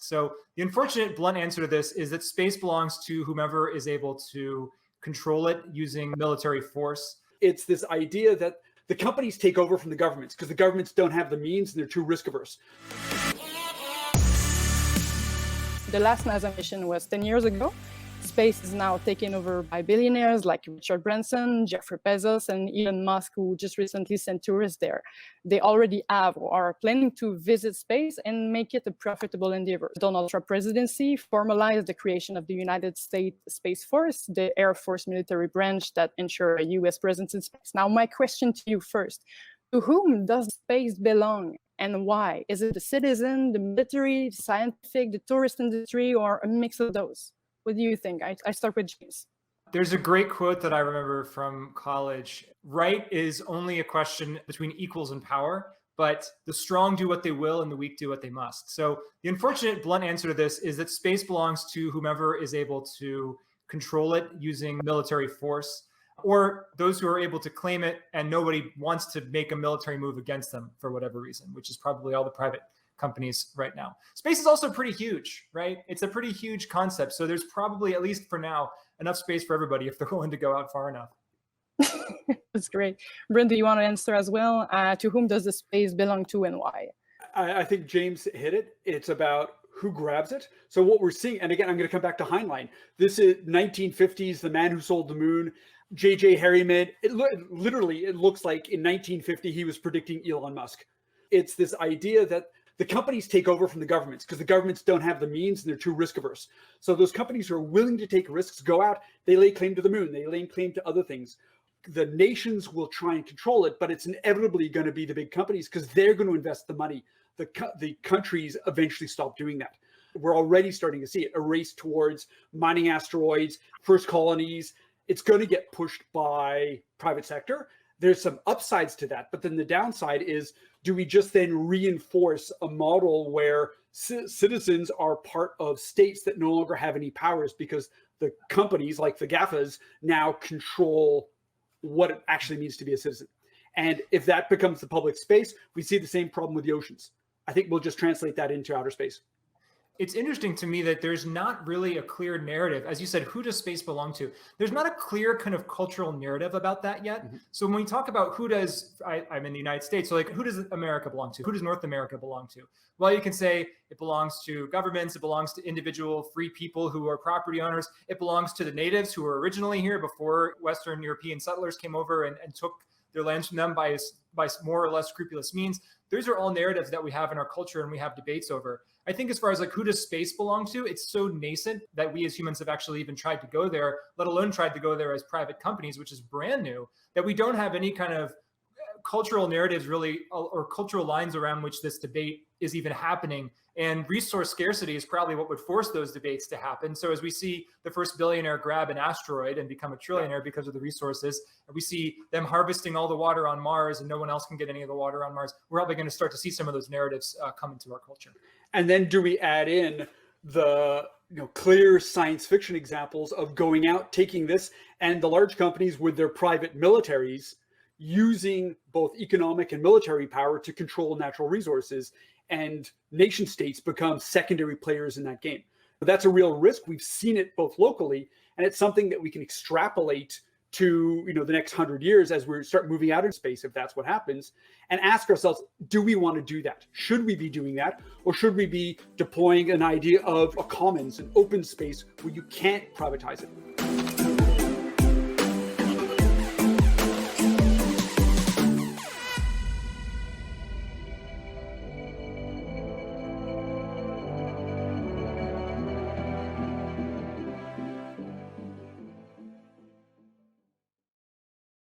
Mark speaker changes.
Speaker 1: So the unfortunate blunt answer to this is that space belongs to whomever is able to control it using military force.
Speaker 2: It's this idea that the companies take over from the governments because the governments don't have the means and they're too risk averse.
Speaker 3: The last NASA mission was 10 years ago. Space is now taken over by billionaires like Richard Branson, Jeffrey Bezos, and Elon Musk, who just recently sent tourists there. They already have or are planning to visit space and make it a profitable endeavor. Donald Trump presidency formalized the creation of the United States Space Force, the Air Force military branch that ensure a U.S. presence in space. Now, my question to you first, to whom does space belong? And why? Is it the citizen, the military, the scientific, the tourist industry, or a mix of those? What do you think? I start with James.
Speaker 1: There's a great quote that I remember from college. Right is only a question between equals in power, but the strong do what they will and the weak do what they must. So the unfortunate blunt answer to this is that space belongs to whomever is able to control it using military force, or those who are able to claim it and nobody wants to make a military move against them for whatever reason, which is probably all the private companies right now. Space is also pretty huge, right? It's a pretty huge concept. So there's probably, at least for now, enough space for everybody if they're willing to go out far enough.
Speaker 3: That's great. Bryn, do you want to answer as well? To whom does the space belong to and why?
Speaker 2: I think James hit it. It's about who grabs it. So what we're seeing, and again, I'm going to come back to Heinlein. This is 1950s, the man who sold the moon. J.J. Harriman, it looks like in 1950 he was predicting Elon Musk. It's this idea that the companies take over from the governments because the governments don't have the means and they're too risk averse. So those companies who are willing to take risks go out, they lay claim to the moon, they lay claim to other things. The nations will try and control it, but it's inevitably going to be the big companies because they're going to invest the money. The countries eventually stop doing that. We're already starting to see it, a race towards mining asteroids, first colonies. It's going to get pushed by private sector. There's some upsides to that, but then the downside is, do we just then reinforce a model where citizens are part of states that no longer have any powers because the companies like the GAFAs now control what it actually means to be a citizen? And if that becomes the public space, we see the same problem with the oceans. I think we'll just translate that into outer space.
Speaker 1: It's interesting to me that there's not really a clear narrative. As you said, who does space belong to? There's not a clear kind of cultural narrative about that yet. Mm-hmm. So when we talk about who does, I'm in the United States, so like who does America belong to? Who does North America belong to? Well, you can say it belongs to governments, it belongs to individual free people who are property owners, it belongs to the natives who were originally here before Western European settlers came over and took their lands from them by more or less scrupulous means. Those are all narratives that we have in our culture and we have debates over. I think as far as like who does space belong to, it's so nascent that we as humans have actually even tried to go there, let alone tried to go there as private companies, which is brand new, that we don't have any kind of cultural narratives really, or cultural lines around which this debate is even happening. And resource scarcity is probably what would force those debates to happen. So as we see the first billionaire grab an asteroid and become a trillionaire because of the resources, and we see them harvesting all the water on Mars and no one else can get any of the water on Mars, we're probably going to start to see some of those narratives come into our culture.
Speaker 2: And then do we add in the clear science fiction examples of going out, taking this, and the large companies with their private militaries using both economic and military power to control natural resources, and nation states become secondary players in that game. But that's a real risk. We've seen it both locally, and it's something that we can extrapolate to the next 100 years as we start moving out in space, if that's what happens, and ask ourselves, do we want to do that? Should we be doing that? Or should we be deploying an idea of a commons, an open space where you can't privatize it?